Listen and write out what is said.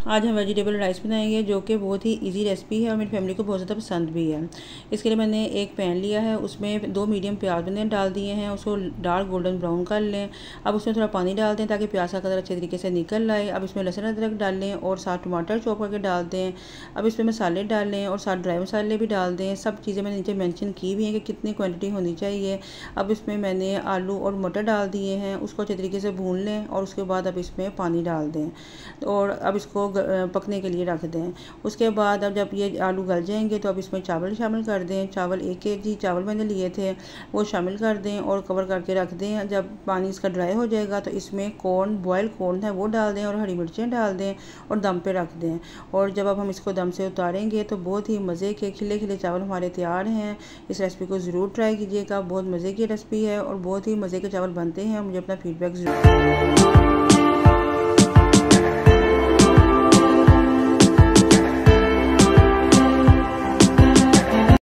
आज हम vegetable rice बनाएंगे जो कि बहुत ही इजी रेसिपी है और मेरी फैमिली को बहुत ज़्यादा पसंद भी है। इसके लिए मैंने एक पैन लिया है, उसमें 2 मीडियम प्याज मैंने डाल दिए हैं, उसको डार्क गोल्डन ब्राउन कर लें। अब उसमें थोड़ा पानी डाल दें ताकि प्याज का कलर अच्छे तरीके से निकल आए। अब इसमें लहसुन अदरक डाल लें और साथ टमाटर चॉप करके डाल दें। अब इसमें मसाले डाल लें और साथ ड्राई मसाले भी डाल दें। सब चीज़ें मैंने नीचे मेंशन की भी हैं कि कितनी क्वांटिटी होनी चाहिए। अब इसमें मैंने आलू और मटर डाल दिए हैं, उसको अच्छे तरीके से भून लें और उसके बाद अब इसमें पानी डाल दें और अब इसको पकने के लिए रख दें। उसके बाद अब जब ये आलू गल जाएंगे तो अब इसमें चावल शामिल कर दें। चावल 1 kg चावल मैंने लिए थे वो शामिल कर दें और कवर करके रख दें। जब पानी इसका ड्राई हो जाएगा तो इसमें कॉर्न, बॉयल कॉर्न है वो डाल दें और हरी मिर्चें डाल दें और दम पे रख दें। और जब अब हम इसको दम से उतारेंगे तो बहुत ही मज़े के खिले खिले चावल हमारे तैयार हैं। इस रेसिपी को ज़रूर ट्राई कीजिएगा, बहुत मज़े की रेसिपी है और बहुत ही मज़े के चावल बनते हैं। मुझे अपना फीडबैक ज़रूर